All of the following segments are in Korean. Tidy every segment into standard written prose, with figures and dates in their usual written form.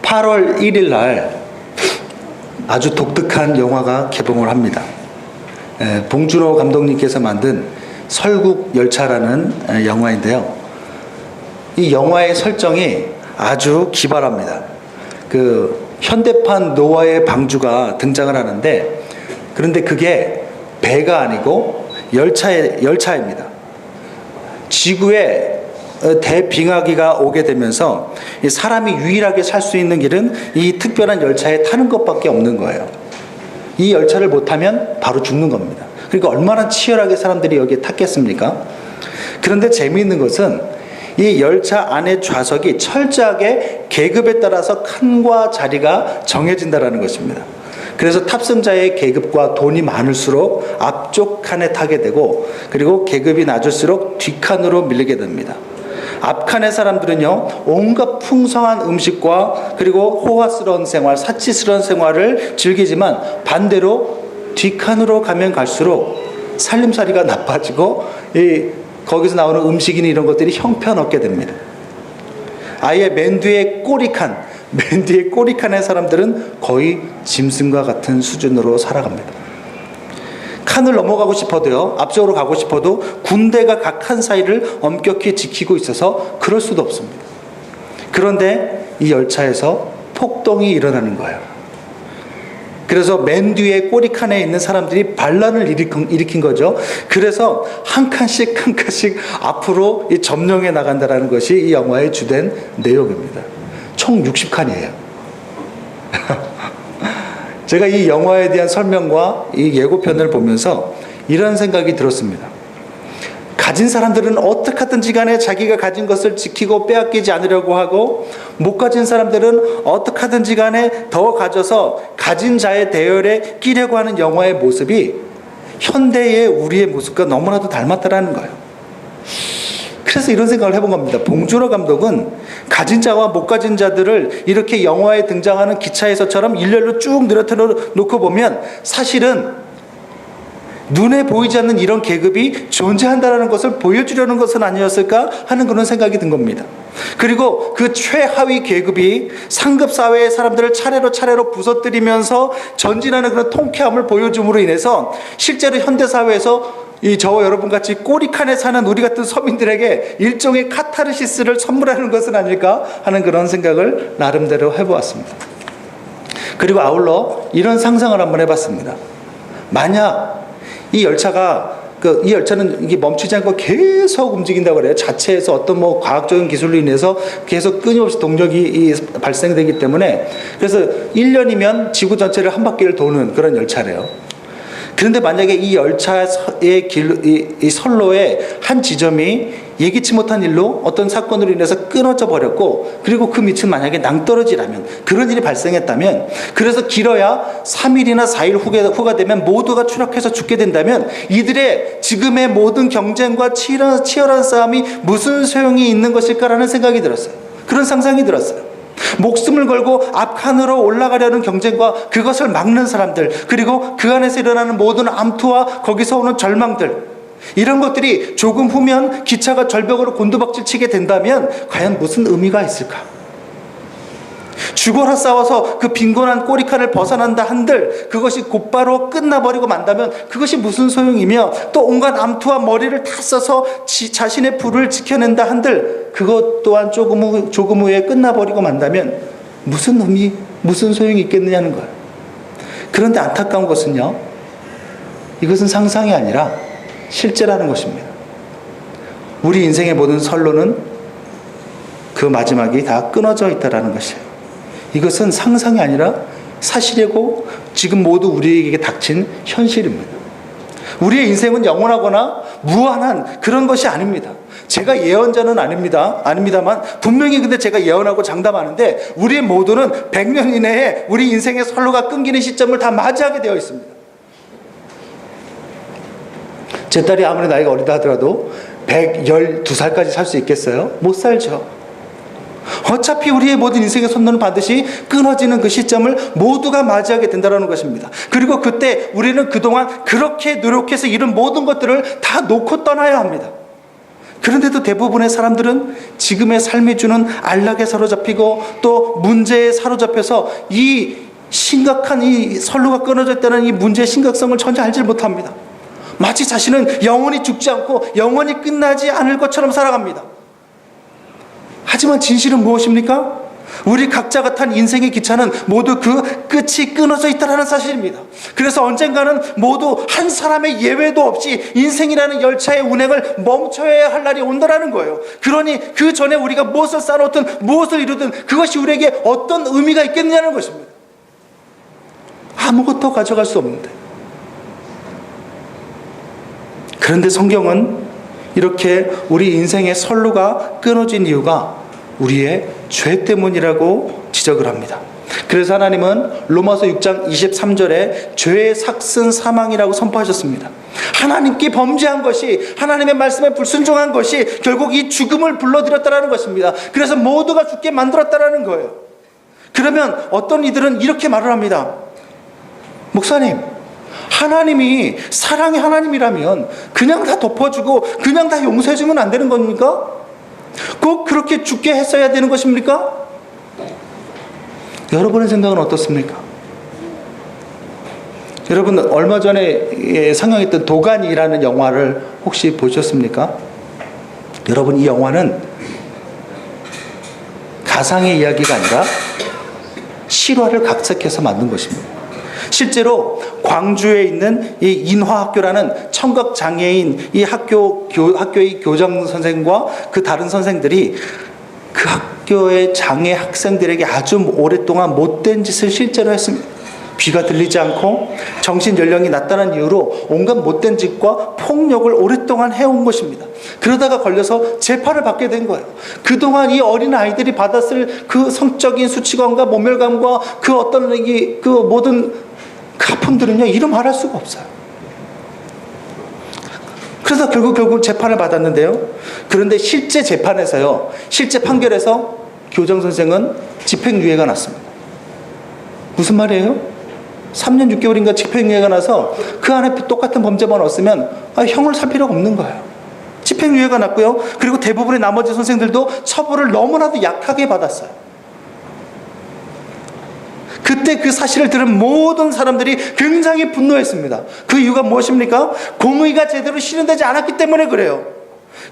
8월 1일 날 아주 독특한 영화가 개봉을 합니다. 봉준호 감독님께서 만든 설국열차라는 영화인데요. 이 영화의 설정이 아주 기발합니다. 그 현대판 노아의 방주가 등장을 하는데, 그런데 그게 배가 아니고 열차입니다. 지구에 대빙하기가 오게 되면서 사람이 유일하게 살 수 있는 길은 이 특별한 열차에 타는 것밖에 없는 거예요. 이 열차를 못 타면 바로 죽는 겁니다. 그러니까 얼마나 치열하게 사람들이 여기에 탔겠습니까? 그런데 재미있는 것은 이 열차 안의 좌석이 철저하게 계급에 따라서 칸과 자리가 정해진다는 것입니다. 그래서 탑승자의 계급과 돈이 많을수록 앞쪽 칸에 타게 되고, 그리고 계급이 낮을수록 뒷칸으로 밀리게 됩니다. 앞칸의 사람들은요, 온갖 풍성한 음식과 그리고 호화스러운 생활, 사치스러운 생활을 즐기지만, 반대로 뒷칸으로 가면 갈수록 살림살이가 나빠지고 거기서 나오는 음식이나 이런 것들이 형편없게 됩니다. 아예 맨 뒤에 꼬리칸의 사람들은 거의 짐승과 같은 수준으로 살아갑니다. 칸을 넘어가고 싶어도요, 앞쪽으로 가고 싶어도 군대가 각 칸 사이를 엄격히 지키고 있어서 그럴 수도 없습니다. 그런데 이 열차에서 폭동이 일어나는 거예요. 그래서 맨 뒤에 꼬리칸에 있는 사람들이 반란을 일으킨 거죠. 그래서 한 칸씩 앞으로 점령해 나간다는 것이 이 영화의 주된 내용입니다. 총 60칸이에요. 제가 이 영화에 대한 설명과 이 예고편을 보면서 이런 생각이 들었습니다. 가진 사람들은 어떻게 하든지 간에 자기가 가진 것을 지키고 빼앗기지 않으려고 하고, 못 가진 사람들은 어떻게 하든지 간에 더 가져서 가진 자의 대열에 끼려고 하는 영화의 모습이 현대의 우리의 모습과 너무나도 닮았다라는 거예요. 그래서 이런 생각을 해본 겁니다. 봉준호 감독은 가진 자와 못 가진 자들을 이렇게 영화에 등장하는 기차에서처럼 일렬로 쭉 늘어놓고 보면 사실은 눈에 보이지 않는 이런 계급이 존재한다는 것을 보여주려는 것은 아니었을까 하는 그런 생각이 든 겁니다. 그리고 그 최하위 계급이 상급 사회의 사람들을 차례로 부서뜨리면서 전진하는 그런 통쾌함을 보여줌으로 인해서 실제로 현대사회에서 저와 여러분같이 꼬리칸에 사는 우리 같은 서민들에게 일종의 카타르시스를 선물하는 것은 아닐까 하는 그런 생각을 나름대로 해보았습니다. 그리고 아울러 이런 상상을 한번 해봤습니다. 만약 이 열차는 이게 멈추지 않고 계속 움직인다고 그래요. 자체에서 어떤 과학적인 기술로 인해서 계속 끊임없이 동력이 발생되기 때문에, 그래서 1년이면 지구 전체를 한 바퀴를 도는 그런 열차래요. 그런데 만약에 이 열차의 이 선로의 한 지점이 예기치 못한 일로 어떤 사건으로 인해서 끊어져 버렸고, 그리고 그 밑은 만약에 낭떠러지라면, 그런 일이 발생했다면, 그래서 길어야 3일이나 4일 후가 되면 모두가 추락해서 죽게 된다면, 이들의 지금의 모든 경쟁과 치열한 싸움이 무슨 소용이 있는 것일까라는 생각이 들었어요. 그런 상상이 들었어요. 목숨을 걸고 앞칸으로 올라가려는 경쟁과 그것을 막는 사람들, 그리고 그 안에서 일어나는 모든 암투와 거기서 오는 절망들, 이런 것들이 조금 후면 기차가 절벽으로 곤두박질 치게 된다면 과연 무슨 의미가 있을까? 죽어라 싸워서 그 빈곤한 꼬리칸을 벗어난다 한들 그것이 곧바로 끝나버리고 만다면 그것이 무슨 소용이며, 또 온갖 암투와 머리를 다 써서 자신의 부를 지켜낸다 한들 그것 또한 조금 후에 끝나버리고 만다면 무슨 의미, 무슨 소용이 있겠느냐는 거예요. 그런데 안타까운 것은요, 이것은 상상이 아니라 실제라는 것입니다. 우리 인생의 모든 선로는 그 마지막이 다 끊어져 있다라는 것이에요. 이것은 상상이 아니라 사실이고 지금 모두 우리에게 닥친 현실입니다. 우리의 인생은 영원하거나 무한한 그런 것이 아닙니다. 제가 예언자는 아닙니다만 분명히 근데 제가 예언하고 장담하는데 우리의 모두는 100년 이내에 우리 인생의 선로가 끊기는 시점을 다 맞이하게 되어 있습니다. 제 딸이 아무리 나이가 어리다 하더라도 112살까지 살 수 있겠어요? 못 살죠. 어차피 우리의 모든 인생의 선로는 반드시 끊어지는 그 시점을 모두가 맞이하게 된다는 것입니다. 그리고 그때 우리는 그동안 그렇게 노력해서 이룬 모든 것들을 다 놓고 떠나야 합니다. 그런데도 대부분의 사람들은 지금의 삶이 주는 안락에 사로잡히고 또 문제에 사로잡혀서 이 심각한 이 선로가 끊어졌다는 이 문제의 심각성을 전혀 알지 못합니다. 마치 자신은 영원히 죽지 않고 영원히 끝나지 않을 것처럼 살아갑니다. 하지만 진실은 무엇입니까? 우리 각자가 탄 인생의 기차는 모두 그 끝이 끊어져 있다는 사실입니다. 그래서 언젠가는 모두 한 사람의 예외도 없이 인생이라는 열차의 운행을 멈춰야 할 날이 온다는 거예요. 그러니 그 전에 우리가 무엇을 쌓아놓든 무엇을 이루든 그것이 우리에게 어떤 의미가 있겠느냐는 것입니다. 아무것도 가져갈 수 없는데. 그런데 성경은 이렇게 우리 인생의 선로가 끊어진 이유가 우리의 죄 때문이라고 지적을 합니다. 그래서 하나님은 로마서 6장 23절에 죄의 삭슨 사망이라고 선포하셨습니다. 하나님께 범죄한 것이, 하나님의 말씀에 불순종한 것이 결국 이 죽음을 불러들였다는 것입니다. 그래서 모두가 죽게 만들었다는 거예요. 그러면 어떤 이들은 이렇게 말을 합니다. 목사님, 하나님이 사랑의 하나님이라면 그냥 다 덮어주고 그냥 다 용서해주면 안 되는 겁니까? 꼭 그렇게 죽게 했어야 되는 것입니까? 여러분의 생각은 어떻습니까? 여러분 얼마 전에 상영했던 도가니라는 영화를 혹시 보셨습니까? 여러분 이 영화는 가상의 이야기가 아니라 실화를 각색해서 만든 것입니다. 실제로 광주에 있는 이 인화학교라는 청각장애인 이 학교의 교장 선생과 그 다른 선생들이 그 학교의 장애 학생들에게 아주 오랫동안 못된 짓을 실제로 했습니다. 귀가 들리지 않고 정신 연령이 낮다는 이유로 온갖 못된 짓과 폭력을 오랫동안 해온 것입니다. 그러다가 걸려서 재판을 받게 된 거예요. 그동안 이 어린 아이들이 받았을 그 성적인 수치감과 모멸감과 그 어떤 그 모든 그 아픔들은요, 이루 말할 수가 없어요. 그래서 결국 재판을 받았는데요. 그런데 실제 재판에서요, 실제 판결에서 교장 선생은 집행유예가 났습니다. 무슨 말이에요? 3년 6개월인가 집행유예가 나서 그 안에 똑같은 범죄만 없으면 형을 살 필요가 없는 거예요. 집행유예가 났고요. 그리고 대부분의 나머지 선생들도 처벌을 너무나도 약하게 받았어요. 그때 그 사실을 들은 모든 사람들이 굉장히 분노했습니다. 그 이유가 무엇입니까? 공의가 제대로 실현되지 않았기 때문에 그래요.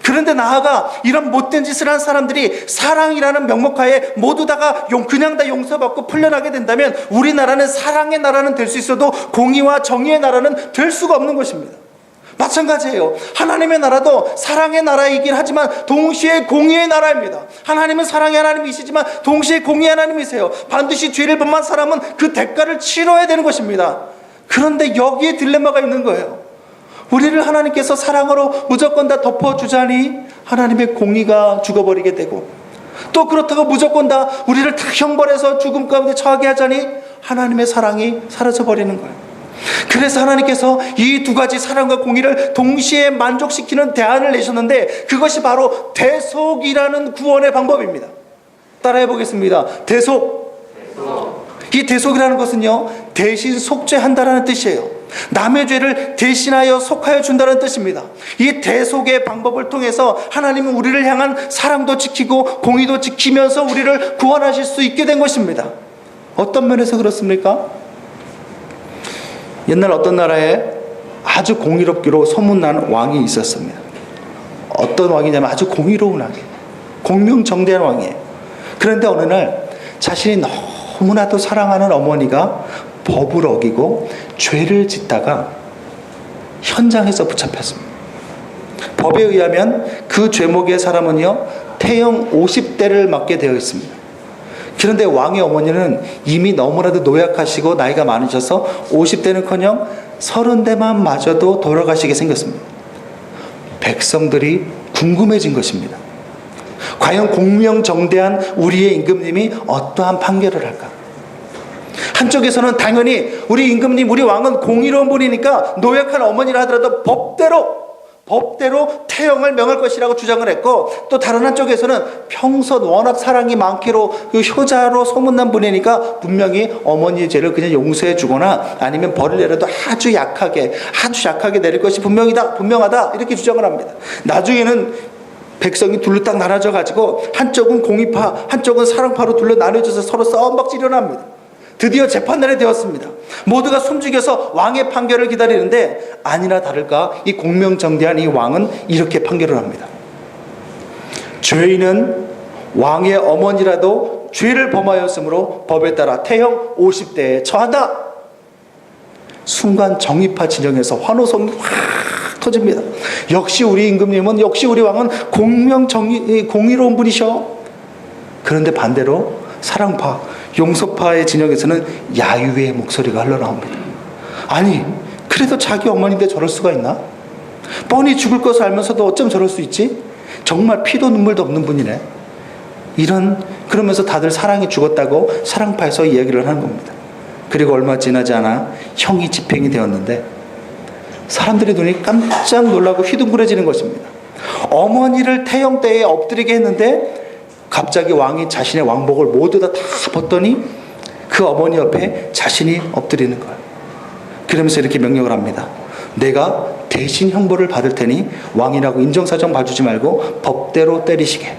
그런데 나아가 이런 못된 짓을 한 사람들이 사랑이라는 명목하에 모두 다가 그냥 다 용서받고 풀려나게 된다면 우리나라는 사랑의 나라는 될 수 있어도 공의와 정의의 나라는 될 수가 없는 것입니다. 마찬가지예요. 하나님의 나라도 사랑의 나라이긴 하지만 동시에 공의의 나라입니다. 하나님은 사랑의 하나님이시지만 동시에 공의의 하나님이세요. 반드시 죄를 범한 사람은 그 대가를 치러야 되는 것입니다. 그런데 여기에 딜레마가 있는 거예요. 우리를 하나님께서 사랑으로 무조건 다 덮어주자니 하나님의 공의가 죽어버리게 되고, 또 그렇다고 무조건 다 우리를 다 형벌해서 죽음 가운데 처하게 하자니 하나님의 사랑이 사라져버리는 거예요. 그래서 하나님께서 이 두 가지 사랑과 공의를 동시에 만족시키는 대안을 내셨는데 그것이 바로 대속이라는 구원의 방법입니다. 따라해 보겠습니다. 대속. 이 대속이라는 것은요, 대신 속죄한다라는 뜻이에요. 남의 죄를 대신하여 속하여 준다는 뜻입니다. 이 대속의 방법을 통해서 하나님은 우리를 향한 사랑도 지키고 공의도 지키면서 우리를 구원하실 수 있게 된 것입니다. 어떤 면에서 그렇습니까? 옛날 어떤 나라에 아주 공의롭기로 소문난 왕이 있었습니다. 어떤 왕이냐면 아주 공의로운 왕이에요. 공명정대한 왕이에요. 그런데 어느 날 자신이 너무나도 사랑하는 어머니가 법을 어기고 죄를 짓다가 현장에서 붙잡혔습니다. 법에 의하면 그 죄목의 사람은요, 태형 50대를 맞게 되어 있습니다. 그런데 왕의 어머니는 이미 너무나도 노약하시고 나이가 많으셔서 50대는커녕 30대만 맞아도 돌아가시게 생겼습니다. 백성들이 궁금해진 것입니다. 과연 공명정대한 우리의 임금님이 어떠한 판결을 할까? 한쪽에서는 당연히 우리 임금님, 우리 왕은 공의로운 분이니까 노약한 어머니라 하더라도 법대로 태형을 명할 것이라고 주장을 했고, 또 다른 한쪽에서는 평소 워낙 사랑이 많기로 그 효자로 소문난 분이니까 분명히 어머니의 죄를 그냥 용서해 주거나 아니면 벌을 내려도 아주 약하게 내릴 것이 분명하다 이렇게 주장을 합니다. 나중에는 백성이 둘로 딱 나눠져 가지고 한쪽은 공의파, 한쪽은 사랑파로 둘로 나눠져서 서로 싸움박질 일어납니다. 드디어 재판날이 되었습니다. 모두가 숨죽여서 왕의 판결을 기다리는데 아니나 다를까 이 공명정대한 이 왕은 이렇게 판결을 합니다. 죄인은 왕의 어머니라도 죄를 범하였으므로 법에 따라 태형 50대에 처한다. 순간 정의파 진영에서 환호성이 확 터집니다. 역시 우리 임금님은, 역시 우리 왕은 공의로운 분이셔. 그런데 반대로 사랑파, 용서파의 진영에서는 야유의 목소리가 흘러나옵니다. 아니, 그래도 자기 어머니인데 저럴 수가 있나? 뻔히 죽을 것을 알면서도 어쩜 저럴 수 있지? 정말 피도 눈물도 없는 분이네. 그러면서 다들 사랑이 죽었다고 사랑파에서 이야기를 하는 겁니다. 그리고 얼마 지나지 않아 형이 집행이 되었는데 사람들의 눈이 깜짝 놀라고 휘둥그레지는 것입니다. 어머니를 태형대에 엎드리게 했는데 갑자기 왕이 자신의 왕복을 모두 다 벗더니 그 어머니 옆에 자신이 엎드리는 거예요. 그러면서 이렇게 명령을 합니다. 내가 대신 형벌을 받을 테니 왕이라고 인정사정 봐주지 말고 법대로 때리시게.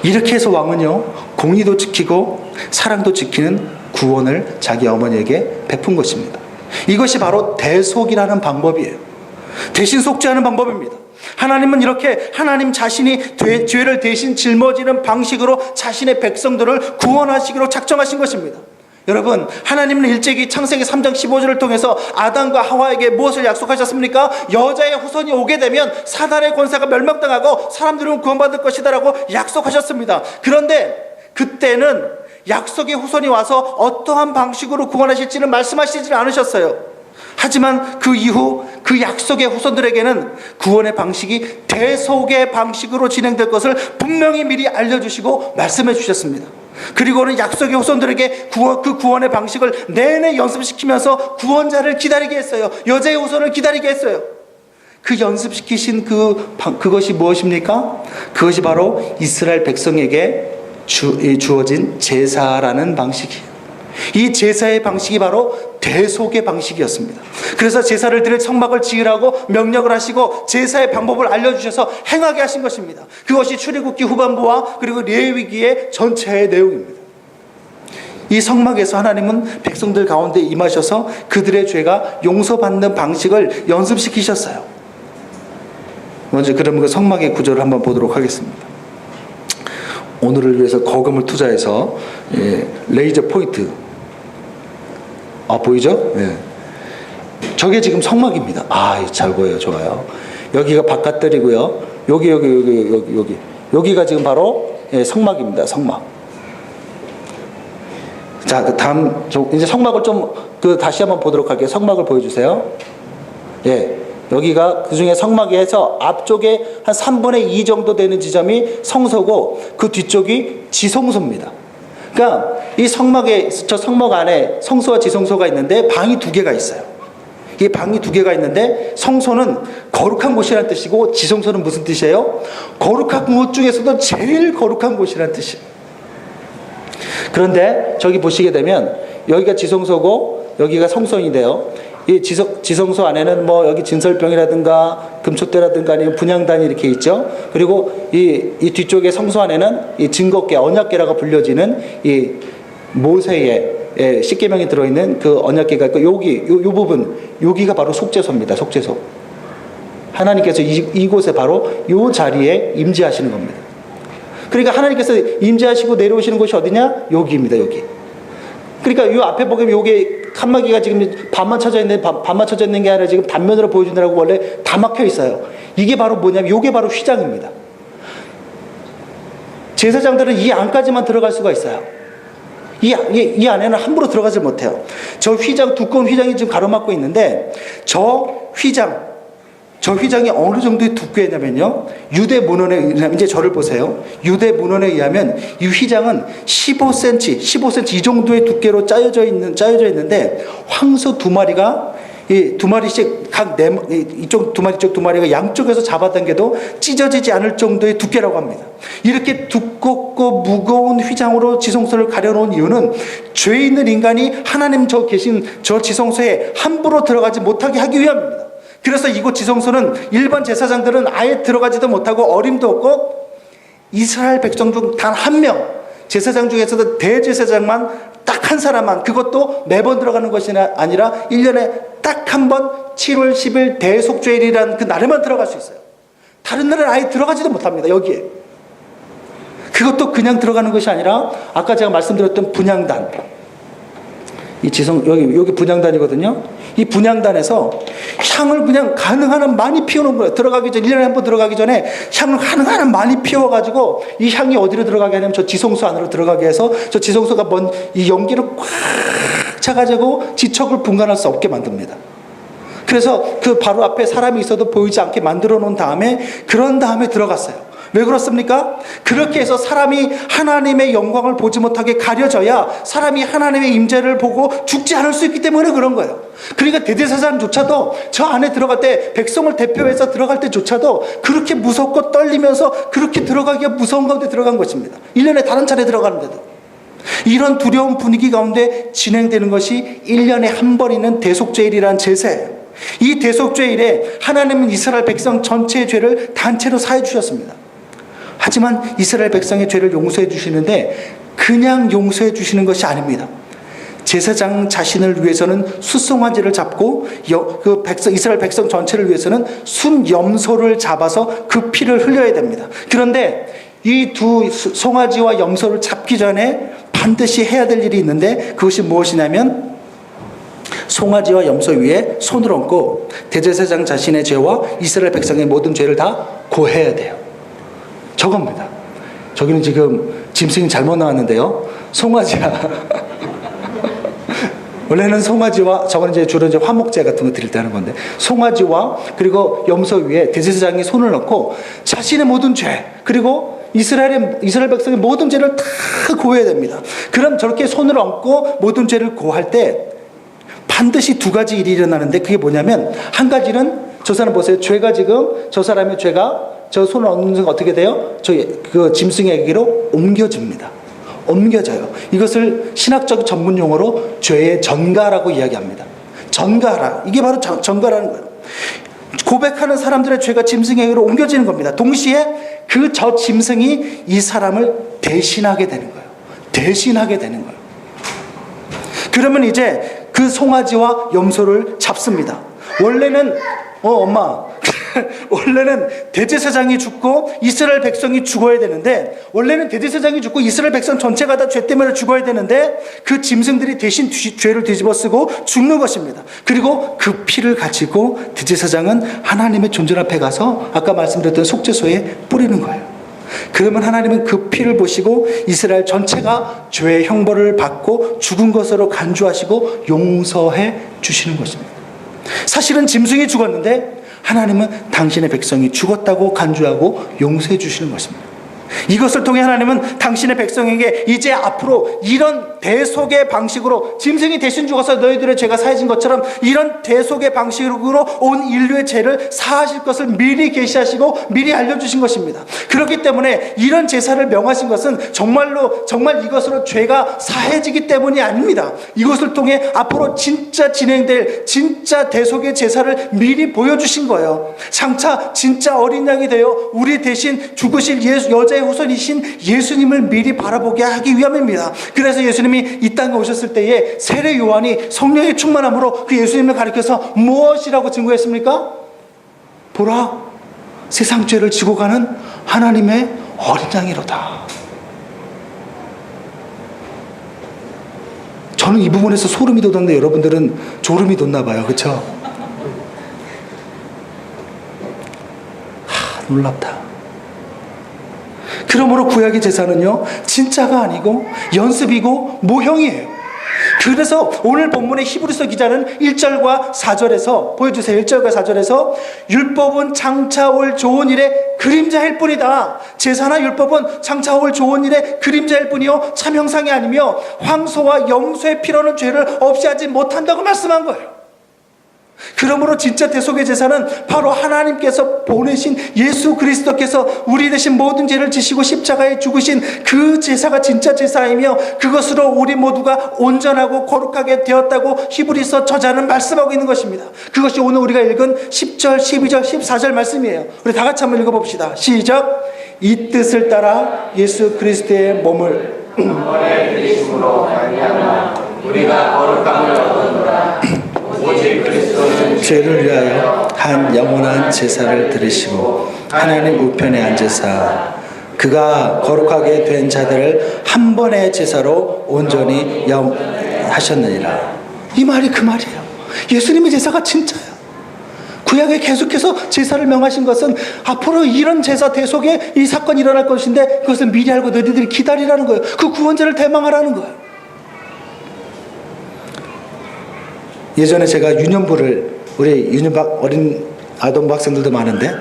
이렇게 해서 왕은요, 공의도 지키고 사랑도 지키는 구원을 자기 어머니에게 베푼 것입니다. 이것이 바로 대속이라는 방법이에요. 대신 속죄하는 방법입니다. 하나님은 이렇게 하나님 자신이 죄를 대신 짊어지는 방식으로 자신의 백성들을 구원하시기로 작정하신 것입니다. 여러분, 하나님은 일찍이 창세기 3장 15절을 통해서 아담과 하와에게 무엇을 약속하셨습니까? 여자의 후손이 오게 되면 사단의 권세가 멸망당하고 사람들은 구원받을 것이다라고 약속하셨습니다. 그런데 그때는 약속의 후손이 와서 어떠한 방식으로 구원하실지는 말씀하시지 않으셨어요. 하지만 그 이후 그 약속의 후손들에게는 구원의 방식이 대속의 방식으로 진행될 것을 분명히 미리 알려주시고 말씀해 주셨습니다. 그리고는 약속의 후손들에게 그 구원의 방식을 내내 연습시키면서 구원자를 기다리게 했어요. 여자의 후손을 기다리게 했어요. 그 연습시키신 그것이 무엇입니까? 그것이 바로 이스라엘 백성에게 주어진 제사라는 방식이에요. 이 제사의 방식이 바로 대속의 방식이었습니다. 그래서 제사를 드릴 성막을 지으라고 명령을 하시고 제사의 방법을 알려주셔서 행하게 하신 것입니다. 그것이 출애굽기 후반부와 그리고 레위기의 전체의 내용입니다. 이 성막에서 하나님은 백성들 가운데 임하셔서 그들의 죄가 용서받는 방식을 연습시키셨어요. 먼저 그러면 그 성막의 구조를 한번 보도록 하겠습니다. 오늘을 위해서 거금을 투자해서 레이저 포인트 보이죠? 네. 저게 지금 성막입니다. 잘 보여요. 좋아요. 여기가 바깥들이고요. 여기가 지금 바로 성막입니다. 성막. 자, 다음 이제 성막을 좀 다시 한번 보도록 할게요. 성막을 보여주세요. 예. 여기가 그 중에 성막에서 앞쪽에 한 3분의 2 정도 되는 지점이 성소고 그 뒤쪽이 지성소입니다. 그러니까 이 저 성막 안에 성소와 지성소가 있는데 방이 2개가 있어요. 이 방이 2개가 있는데 성소는 거룩한 곳이라는 뜻이고 지성소는 무슨 뜻이에요? 거룩한 곳 중에서도 제일 거룩한 곳이라는 뜻이에요. 그런데 저기 보시게 되면 여기가 지성소고 여기가 성소인데요. 이 지성소 안에는 여기 진설병이라든가 금촛대라든가 아니면 분향단이 이렇게 있죠. 그리고 이 뒤쪽에 성소 안에는 이 증거궤, 언약궤라고 불려지는 이 모세의 십계명이 들어있는 그 언약궤가 있고 요 부분, 여기가 바로 속죄소입니다. 속죄소. 하나님께서 이곳에 바로 요 자리에 임재하시는 겁니다. 그러니까 하나님께서 임재하시고 내려오시는 곳이 어디냐? 여기입니다. 여기. 그러니까 이 앞에 보면 요게 칸막이가 지금 반만 쳐져 있는 게 아니라 지금 단면으로 보여주느라고 원래 다 막혀 있어요. 이게 바로 뭐냐면 요게 바로 휘장입니다. 제사장들은 이 안까지만 들어갈 수가 있어요. 이 안에는 함부로 들어가지 못해요. 저 휘장, 두꺼운 휘장이 지금 가로막고 있는데 저 휘장이 어느 정도의 두께냐면요. 유대 문헌에 의하면, 이제 저를 보세요. 유대 문헌에 의하면 이 휘장은 15cm 이 정도의 두께로 짜여져 있는데 황소 2마리가 두 마리씩 이쪽 2마리 쪽 2마리가 양쪽에서 잡아당겨도 찢어지지 않을 정도의 두께라고 합니다. 이렇게 두껍고 무거운 휘장으로 지성소를 가려놓은 이유는 죄 있는 인간이 하나님 계신 저 지성소에 함부로 들어가지 못하게 하기 위함입니다. 그래서 이곳 지성소는 일반 제사장들은 아예 들어가지도 못하고 어림도 없고 이스라엘 백성 중 단 한 명, 제사장 중에서도 대제사장만 딱 한 사람만, 그것도 매번 들어가는 것이 아니라 1년에 딱 한 번 7월 10일 대속죄일이라는 그 날에만 들어갈 수 있어요. 다른 날은 아예 들어가지도 못합니다. 여기에. 그것도 그냥 들어가는 것이 아니라 아까 제가 말씀드렸던 분향단, 이 지성 여기 분향단이거든요. 이 분향단에서 향을 그냥 가능한 한 많이 피워놓은 거예요. 들어가기 전 1년에 한 번 들어가기 전에 향을 가능한 한 많이 피워가지고 이 향이 어디로 들어가게 하냐면 저 지성소 안으로 들어가게 해서 저 지성소가 이 연기를 꽉 차가지고 지척을 분간할 수 없게 만듭니다. 그래서 그 바로 앞에 사람이 있어도 보이지 않게 만들어 놓은 다음에, 그런 다음에 들어갔어요. 왜 그렇습니까? 그렇게 해서 사람이 하나님의 영광을 보지 못하게 가려져야 사람이 하나님의 임재를 보고 죽지 않을 수 있기 때문에 그런 거예요. 그러니까 대제사장조차도 저 안에 들어갈 때, 백성을 대표해서 들어갈 때조차도 그렇게 무섭고 떨리면서 그렇게 들어가기가 무서운 가운데 들어간 것입니다. 1년에 다른 차례 들어가는데도. 이런 두려운 분위기 가운데 진행되는 것이 1년에 한 번 있는 대속죄일이라는 제사예요. 이 대속죄일에 하나님은 이스라엘 백성 전체의 죄를 단체로 사해 주셨습니다. 하지만 이스라엘 백성의 죄를 용서해 주시는데 그냥 용서해 주시는 것이 아닙니다. 제사장 자신을 위해서는 수송아지를 잡고 이스라엘 백성 전체를 위해서는 순염소를 잡아서 그 피를 흘려야 됩니다. 그런데 이 두 송아지와 염소를 잡기 전에 반드시 해야 될 일이 있는데, 그것이 무엇이냐면 송아지와 염소 위에 손을 얹고 대제사장 자신의 죄와 이스라엘 백성의 모든 죄를 다 고해야 돼요. 저겁니다. 저기는 지금 짐승이 잘못 나왔는데요. 송아지야. 원래는 송아지와, 저거는 이제 주로 화목제 같은 거 드릴 때 하는 건데, 송아지와 그리고 염소 위에 대제사장이 손을 넣고 자신의 모든 죄, 그리고 이스라엘 백성의 모든 죄를 다 고해야 됩니다. 그럼 저렇게 손을 얹고 모든 죄를 고할 때 반드시 두 가지 일이 일어나는데, 그게 뭐냐면, 한 가지는 저 사람 보세요. 죄가 지금, 저 사람의 죄가 저 손을 얹는 순간 어떻게 돼요? 그 짐승에게로 옮겨집니다. 옮겨져요. 이것을 신학적 전문 용어로 죄의 전가라고 이야기합니다. 전가라. 이게 바로 전가라는 거예요. 고백하는 사람들의 죄가 짐승에게로 옮겨지는 겁니다. 동시에 저 짐승이 이 사람을 대신하게 되는 거예요. 대신하게 되는 거예요. 그러면 이제 그 송아지와 염소를 잡습니다. 원래는 엄마 원래는 대제사장이 죽고 이스라엘 백성이 죽어야 되는데, 원래는 대제사장이 죽고 이스라엘 백성 전체가 다 죄 때문에 죽어야 되는데, 그 짐승들이 대신 죄를 뒤집어 쓰고 죽는 것입니다. 그리고 그 피를 가지고 대제사장은 하나님의 존전 앞에 가서 아까 말씀드렸던 속죄소에 뿌리는 거예요. 그러면 하나님은 그 피를 보시고 이스라엘 전체가 죄의 형벌을 받고 죽은 것으로 간주하시고 용서해 주시는 것입니다. 사실은 짐승이 죽었는데 하나님은 당신의 백성이 죽었다고 간주하고 용서해 주시는 것입니다. 이것을 통해 하나님은 당신의 백성에게 이제 앞으로 이런 대속의 방식으로, 짐승이 대신 죽어서 너희들의 죄가 사해진 것처럼 이런 대속의 방식으로 온 인류의 죄를 사하실 것을 미리 계시하시고 미리 알려주신 것입니다. 그렇기 때문에 이런 제사를 명하신 것은 정말 이것으로 죄가 사해지기 때문이 아닙니다. 이것을 통해 앞으로 진짜 진행될 진짜 대속의 제사를 미리 보여주신 거예요. 장차 진짜 어린 양이 되어 우리 대신 죽으실 여자의 후손이신 예수님을 미리 바라보게 하기 위함입니다. 그래서 예수님이 이 땅에 오셨을 때에 세례 요한이 성령의 충만함으로 그 예수님을 가리켜서 무엇이라고 증거했습니까? 보라, 세상 죄를 지고 가는 하나님의 어린 양이로다. 저는 이 부분에서 소름이 돋았는데 여러분들은 졸음이 돋나 봐요. 그렇죠? 놀랍다. 그러므로 구약의 제사는요, 진짜가 아니고 연습이고 모형이에요. 그래서 오늘 본문의 히브리서 기자는 1절과 4절에서 보여주세요. 1절과 4절에서 율법은 장차 올 좋은 일의 그림자일 뿐이다. 제사나 율법은 장차 올 좋은 일의 그림자일 뿐이요 참 형상이 아니며 황소와 염소의 피로는 죄를 없이 하지 못한다고 말씀한 거예요. 그러므로 진짜 대속의 제사는 바로 하나님께서 보내신 예수 그리스도께서 우리 대신 모든 죄를 지시고 십자가에 죽으신 그 제사가 진짜 제사이며, 그것으로 우리 모두가 온전하고 거룩하게 되었다고 히브리서 저자는 말씀하고 있는 것입니다. 그것이 오늘 우리가 읽은 10절, 12절, 14절 말씀이에요. 우리 다 같이 한번 읽어봅시다. 시작. 이 뜻을 따라 예수 그리스도의 몸을 한번에 드리심으로 말미암아 우리가 거룩함을 얻었노라. 오직 그리스도는 죄를 위하여 한 영원한 제사를 드리시고 하나님 우편에 앉으사 그가 거룩하게 된 자들을 한 번의 제사로 온전히 하셨느니라. 이 말이 그 말이에요. 예수님의 제사가 진짜예요. 구약에 계속해서 제사를 명하신 것은 앞으로 이런 제사 대속에 이 사건이 일어날 것인데, 그것을 미리 알고 너희들이 기다리라는 거예요. 그 구원자를 대망하라는 거예요. 예전에 제가 유년부를, 우리 어린 아동부 학생들도 많은데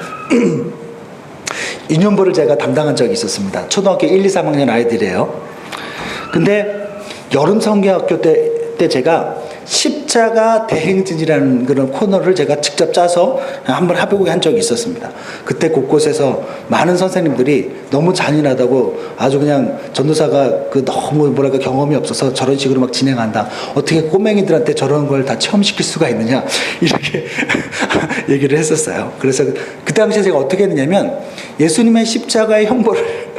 유년부를 제가 담당한 적이 있었습니다. 초등학교 1, 2, 3학년 아이들이에요. 근데 여름 성경학교 때 제가 십자가 대행진이라는 그런 코너를 제가 직접 짜서 한번 해보고 한 적이 있었습니다. 그때 곳곳에서 많은 선생님들이 너무 잔인하다고, 아주 그냥 전도사가 너무 뭐랄까 경험이 없어서 저런 식으로 막 진행한다, 어떻게 꼬맹이들한테 저런 걸 다 체험시킬 수가 있느냐, 이렇게 얘기를 했었어요. 그래서 그 당시에 제가 어떻게 했냐면 예수님의 십자가의 형벌을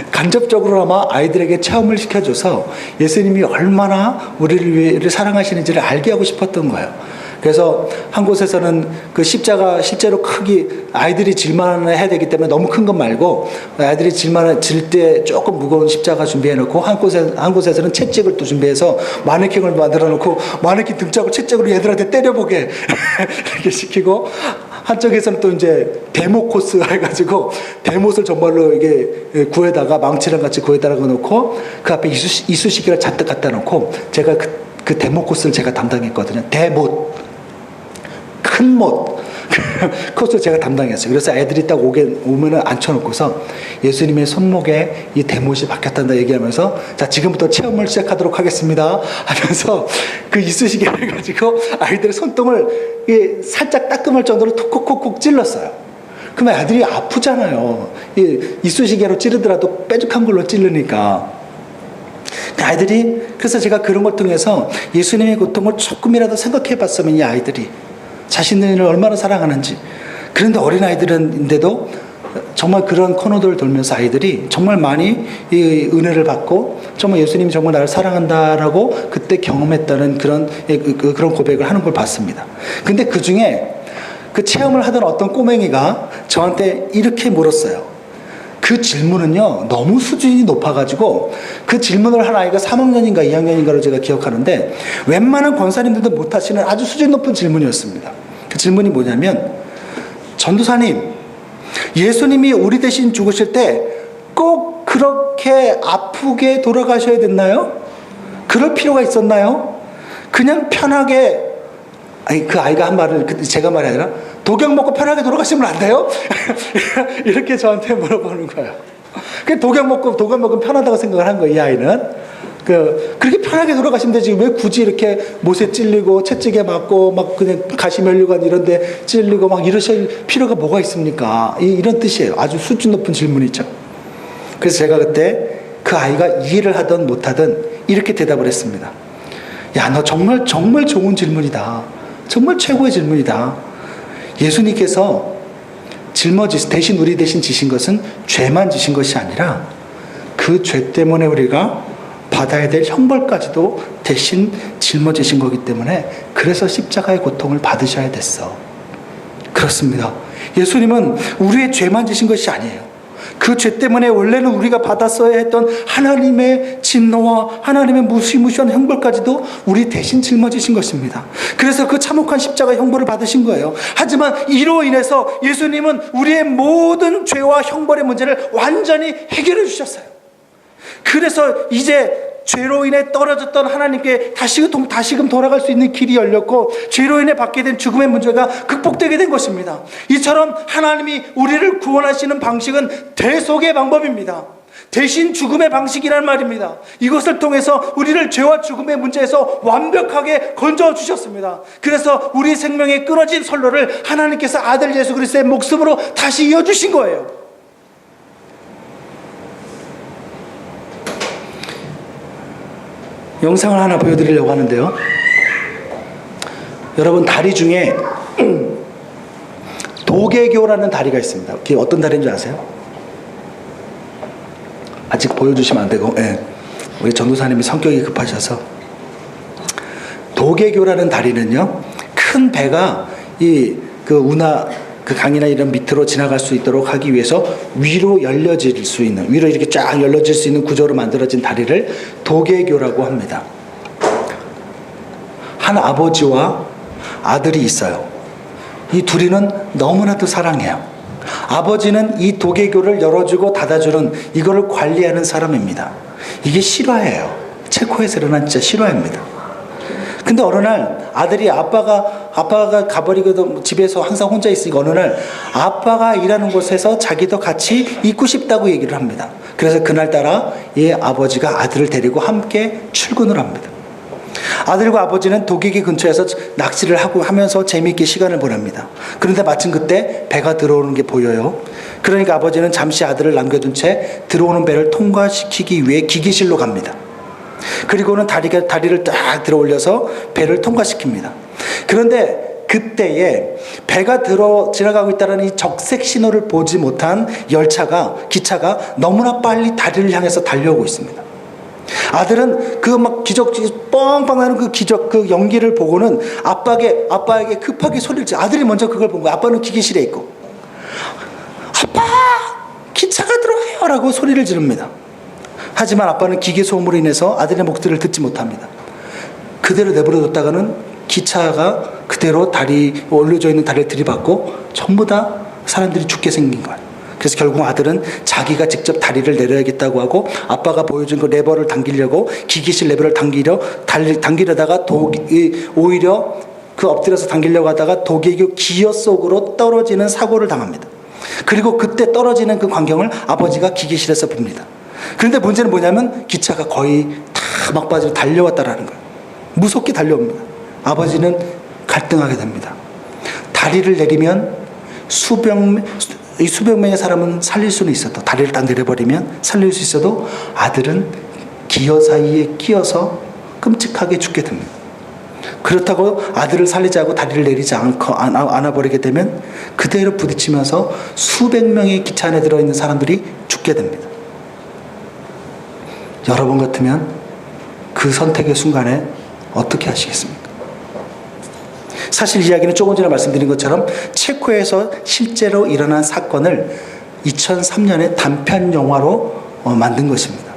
간접적으로 아마 아이들에게 체험을 시켜줘서 예수님이 얼마나 우리를 사랑하시는지를 알게 하고 싶었던 거예요. 그래서 한 곳에서는 그 십자가 실제로 크기, 아이들이 질만을 해야 되기 때문에 너무 큰 것 말고 아이들이 질 때 조금 무거운 십자가 준비해놓고, 한 곳에서는 채찍을 또 준비해서 마네킹을 만들어놓고 마네킹 등짝을 채찍으로 얘들한테 때려보게 이렇게 시키고, 한쪽에서는 또 이제 데모 코스 해가지고 데못을 정말로 이게 구에다가 망치랑 같이 구에다가 놓고 그 앞에 이쑤시개를 잔뜩 갖다 놓고, 제가 그 데모 코스를 제가 담당했거든요. 데못, 큰 못 코스를 제가 담당했어요. 그래서 애들이 딱 오면은 앉혀놓고서 예수님의 손목에 이 데못이 박혔단다 얘기하면서, 자 지금부터 체험을 시작하도록 하겠습니다 하면서 그 이쑤시개를 가지고 아이들의 손등을 살짝 따끔할 정도로 톡콕콕콕 찔렀어요. 그러면 아들이 아프잖아요. 이쑤시개로 찌르더라도 뾰족한 걸로 찌르니까. 아이들이, 그래서 제가 그런 걸 통해서 예수님의 고통을 조금이라도 생각해 봤으면 이 아이들이 자신들을 얼마나 사랑하는지. 그런데 어린아이들인데도 정말 그런 코너들을 돌면서 아이들이 정말 많이 이 은혜를 받고, 정말 예수님이 정말 나를 사랑한다라고 그때 경험했다는 그런 고백을 하는 걸 봤습니다. 근데 그 중에 그 체험을 하던 어떤 꼬맹이가 저한테 이렇게 물었어요. 그 질문은요 너무 수준이 높아가지고, 그 질문을 한 아이가 3학년인가 2학년인가로 제가 기억하는데, 웬만한 권사님들도 못하시는 아주 수준 높은 질문이었습니다. 그 질문이 뭐냐면, 전도사님, 예수님이 우리 대신 죽으실 때 꼭 그렇게 아프게 돌아가셔야 됐나요? 그럴 필요가 있었나요? 그냥 편하게, 그 아이가 한 말을, 제가 말이 아니라 독약 먹고 편하게 돌아가시면 안 돼요? 이렇게 저한테 물어보는 거예요. 독약 먹으면 편하다고 생각을 한 거예요, 이 아이는. 그렇게 편하게 돌아가시면 되지, 왜 굳이 이렇게 못에 찔리고 채찍에 맞고 막 그냥 가시면류관 이런 데 찔리고 막 이러실 필요가 뭐가 있습니까? 이런 뜻이에요. 아주 수준 높은 질문이죠. 그래서 제가 그때 그 아이가 이해를 하든 못하든 이렇게 대답을 했습니다. 야, 너 정말 정말 좋은 질문이다. 정말 최고의 질문이다. 예수님께서 대신 우리 대신 지신 것은 죄만 지신 것이 아니라 그 죄 때문에 우리가 받아야 될 형벌까지도 대신 짊어지신 거기 때문에, 그래서 십자가의 고통을 받으셔야 됐어. 그렇습니다. 예수님은 우리의 죄만 지신 것이 아니에요. 그 죄 때문에 원래는 우리가 받았어야 했던 하나님의 진노와 하나님의 무시무시한 형벌까지도 우리 대신 짊어지신 것입니다. 그래서 그 참혹한 십자가 형벌을 받으신 거예요. 하지만 이로 인해서 예수님은 우리의 모든 죄와 형벌의 문제를 완전히 해결해 주셨어요. 그래서 이제 죄로 인해 떨어졌던 하나님께 다시금 돌아갈 수 있는 길이 열렸고, 죄로 인해 받게 된 죽음의 문제가 극복되게 된 것입니다. 이처럼 하나님이 우리를 구원하시는 방식은 대속의 방법입니다. 대신 죽음의 방식이란 말입니다. 이것을 통해서 우리를 죄와 죽음의 문제에서 완벽하게 건져 주셨습니다. 그래서 우리 생명의 끊어진 선로를 하나님께서 아들 예수 그리스도의 목숨으로 다시 이어주신 거예요. 영상을 하나 보여드리려고 하는데요. 여러분, 다리 중에 도개교라는 다리가 있습니다. 그게 어떤 다리인 줄 아세요? 아직 보여주시면 안 되고, 우리 전도사님이 성격이 급하셔서. 도개교라는 다리는요, 큰 배가 그 운하, 그 강이나 이런 밑으로 지나갈 수 있도록 하기 위해서 위로 열려질 수 있는, 위로 이렇게 쫙 열려질 수 있는 구조로 만들어진 다리를 도개교라고 합니다. 한 아버지와 아들이 있어요. 이 둘이는 너무나도 사랑해요. 아버지는 이 도개교를 열어주고 닫아주는 이거를 관리하는 사람입니다. 이게 실화예요. 체코에서 일어난 진짜 실화입니다. 근데 어느 날 아들이 아빠가 가버리고도 집에서 항상 혼자 있으니까 어느 날 아빠가 일하는 곳에서 자기도 같이 있고 싶다고 얘기를 합니다. 그래서 그날따라 이 아버지가 아들을 데리고 함께 출근을 합니다. 아들과 아버지는 도개교 근처에서 낚시를 하면서 재미있게 시간을 보냅니다. 그런데 마침 그때 배가 들어오는 게 보여요. 그러니까 아버지는 잠시 아들을 남겨둔 채 들어오는 배를 통과시키기 위해 기계실로 갑니다. 그리고는 다리를 딱 들어 올려서 배를 통과시킵니다. 그런데 그때에 배가 지나가고 있다는 이 적색 신호를 보지 못한 기차가 너무나 빨리 다리를 향해서 달려오고 있습니다. 아들은 그 막 뻥뻥 나는 그 연기를 보고는 아빠에게 급하게 소리를 지. 아들이 먼저 그걸 본 거야. 아빠는 기계실에 있고. 아빠! 기차가 들어와요! 라고 소리를 지릅니다. 하지만 아빠는 기계 소음으로 인해서 아들의 목소리를 듣지 못합니다. 그대로 내버려뒀다가는 기차가 그대로 올려져 있는 다리를 들이받고 전부 다 사람들이 죽게 생긴 거예요. 그래서 결국 아들은 자기가 직접 다리를 내려야겠다고 하고 아빠가 보여준 그 레버를 당기려고 기계실 레버를 당기려다가 오히려 그 엎드려서 당기려고 하다가 도개교 기어 속으로 떨어지는 사고를 당합니다. 그리고 그때 떨어지는 그 광경을 아버지가 기계실에서 봅니다. 그런데 문제는 뭐냐면 기차가 거의 다 막바지로 달려왔다라는 거예요. 무섭게 달려옵니다. 아버지는 갈등하게 됩니다. 다리를 내리면 수백 명의 사람은 살릴 수는 있어도, 다리를 딱 내려버리면 살릴 수 있어도 아들은 기어 사이에 끼어서 끔찍하게 죽게 됩니다. 그렇다고 아들을 살리지 않고 다리를 내리지 않아버리게 되면 그대로 부딪히면서 수백 명의 기차 안에 들어있는 사람들이 죽게 됩니다. 여러분 같으면 그 선택의 순간에 어떻게 하시겠습니까? 사실 이야기는 조금 전에 말씀드린 것처럼 체코에서 실제로 일어난 사건을 2003년에 단편 영화로 만든 것입니다.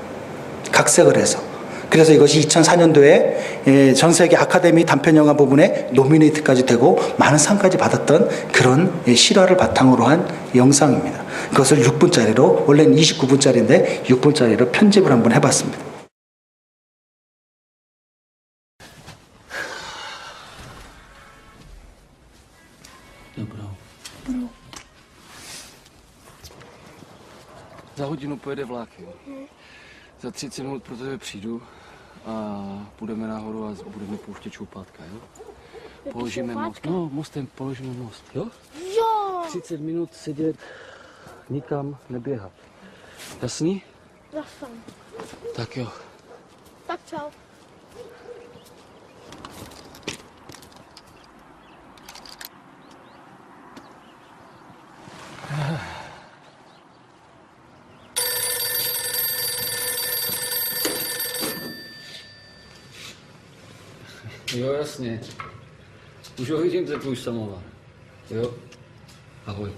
각색을 해서. 그래서 이것이 2004년도에 전 세계 아카데미 단편 영화 부분에 노미네이트까지 되고 많은 상까지 받았던 그런 실화를 바탕으로 한 영상입니다. 그것을 6분짜리로, 원래는 29분짜리인데 6분짜리로 편집을 한번 해봤습니다. Za hodinu pojede vlak, jo. Za 30 minut pro tebe přijdu a půjdeme nahoru a budeme pouštět čoupátka, jo. Položíme most, mostem položíme most, jo. Jo, 30 minut sedět, nikam neběhat. Jasný? jasný. Tak jo. Tak čau. Jo, jasně. Už ho vidím, ten tvůj samovar. Jo? Ahoj.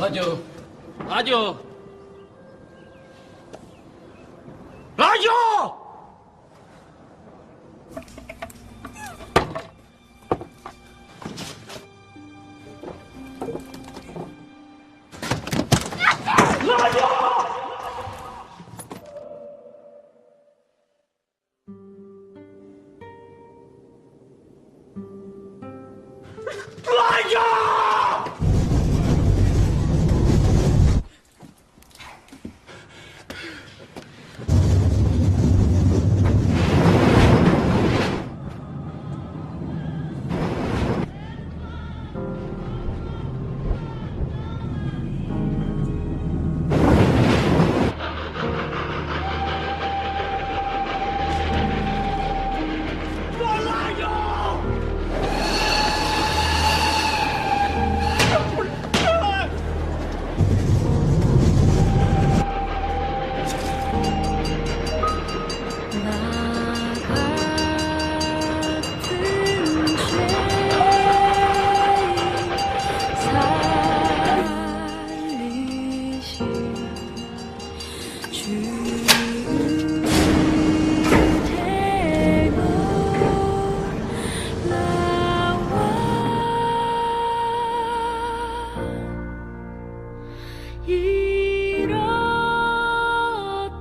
라디오, 라디오, 라디오!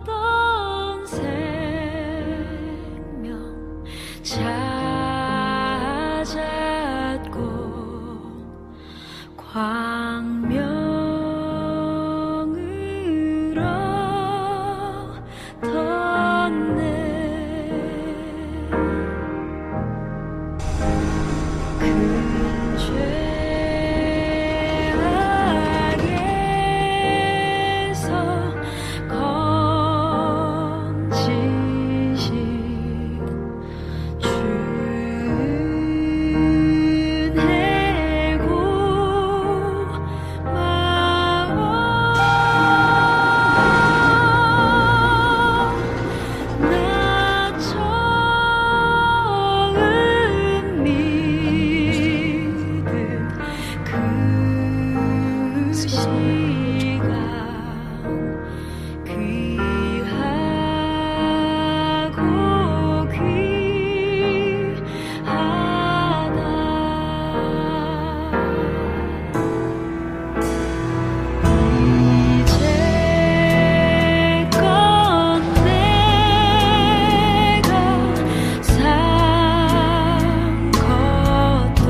잃었던 생명 찾았고 광명으로 떴네. 큰 죄악에서 건지신 주의 고마워. 나 처음 믿은 그 시간 귀하고 이제껏 내가 산 것도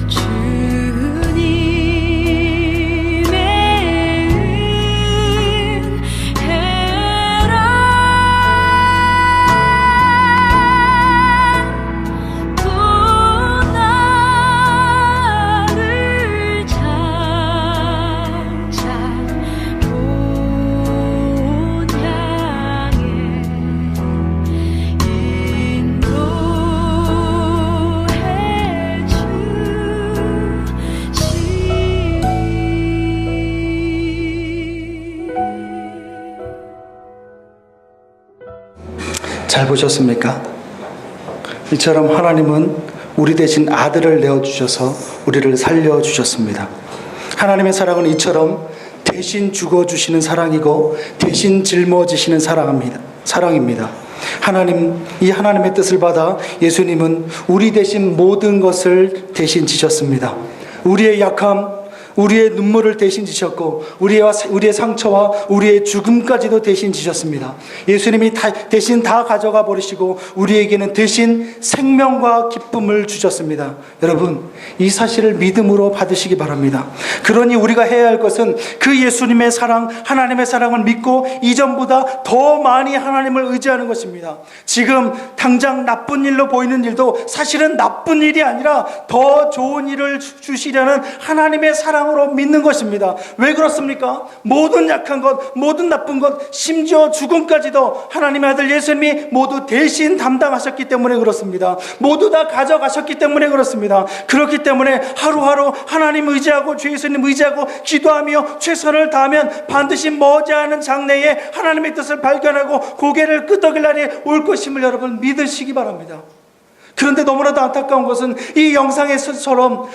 주님의 은혜라. 또 나를 장차 본 향해 인도해 주시리. 잘 보셨습니까? 이처럼 하나님은 우리 대신 아들을 내어주셔서 우리를 살려주셨습니다. 하나님의 사랑은 이처럼 대신 죽어주시는 사랑이고 대신 짊어지시는 사랑입니다. 이 하나님의 뜻을 받아 예수님은 우리 대신 모든 것을 대신 지셨습니다. 우리의 약함, 우리의 눈물을 대신 지셨고 우리의 상처와 우리의 죽음까지도 대신 지셨습니다. 예수님이 대신 다 가져가 버리시고 우리에게는 대신 생명과 기쁨을 주셨습니다. 여러분, 이 사실을 믿음으로 받으시기 바랍니다. 그러니 우리가 해야 할 것은 그 예수님의 사랑, 하나님의 사랑을 믿고 이전보다 더 많이 하나님을 의지하는 것입니다. 지금 당장 나쁜 일로 보이는 일도 사실은 나쁜 일이 아니라 더 좋은 일을 주시려는 하나님의 사랑으로 믿는 것입니다. 왜 그렇습니까? 모든 약한 것, 모든 나쁜 것, 심지어 죽음까지도 하나님의 아들 예수님이 모두 대신 담당하셨기 때문에 그렇습니다. 모두 다 가져가셨기 때문에 그렇습니다. 그렇기 때문에 하루하루 하나님 의지하고 주 예수님 의지하고 기도하며 최선을 다하면 반드시 머지않은 장래에 하나님의 뜻을 발견하고 고개를 끄덕일 날이 올 것임을 여러분 믿으시기 바랍니다. 그런데 너무나도 안타까운 것은 이 영상에서처럼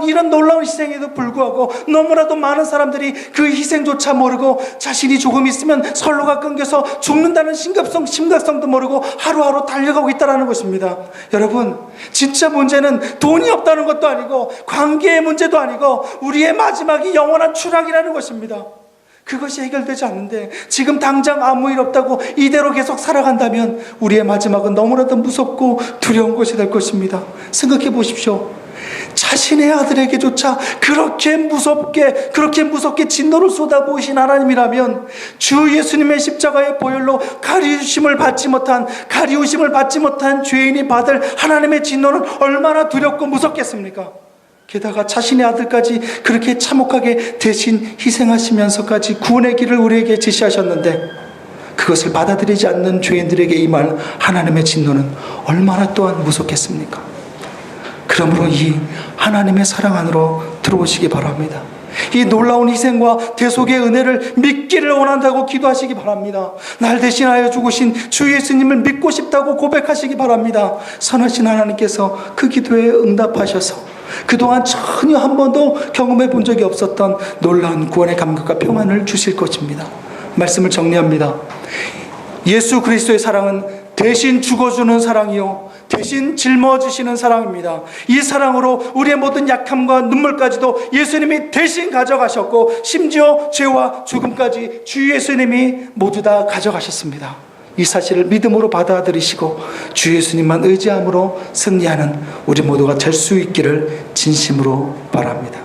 이런 놀라운 희생에도 불구하고 너무나도 많은 사람들이 그 희생조차 모르고 자신이 조금 있으면 선로가 끊겨서 죽는다는 심각성도 모르고 하루하루 달려가고 있다는 것입니다. 여러분, 진짜 문제는 돈이 없다는 것도 아니고 관계의 문제도 아니고 우리의 마지막이 영원한 추락이라는 것입니다. 그것이 해결되지 않는데 지금 당장 아무 일 없다고 이대로 계속 살아간다면 우리의 마지막은 너무나도 무섭고 두려운 것이 될 것입니다. 생각해 보십시오. 자신의 아들에게조차 그렇게 무섭게 진노를 쏟아부으신 하나님이라면 주 예수님의 십자가의 보혈로 가리우심을 받지 못한 죄인이 받을 하나님의 진노는 얼마나 두렵고 무섭겠습니까? 게다가 자신의 아들까지 그렇게 참혹하게 대신 희생하시면서까지 구원의 길을 우리에게 제시하셨는데 그것을 받아들이지 않는 죄인들에게 임할 하나님의 진노는 얼마나 또한 무섭겠습니까? 그러므로 이 하나님의 사랑 안으로 들어오시기 바랍니다. 이 놀라운 희생과 대속의 은혜를 믿기를 원한다고 기도하시기 바랍니다. 날 대신하여 죽으신 주 예수님을 믿고 싶다고 고백하시기 바랍니다. 선하신 하나님께서 그 기도에 응답하셔서 그동안 전혀 한 번도 경험해 본 적이 없었던 놀라운 구원의 감격과 평안을 주실 것입니다. 말씀을 정리합니다. 예수 그리스도의 사랑은 대신 죽어주는 사랑이요 대신 짊어지시는 사랑입니다. 이 사랑으로 우리의 모든 약함과 눈물까지도 예수님이 대신 가져가셨고 심지어 죄와 죽음까지 주 예수님이 모두 다 가져가셨습니다. 이 사실을 믿음으로 받아들이시고 주 예수님만 의지함으로 승리하는 우리 모두가 될 수 있기를 진심으로 바랍니다.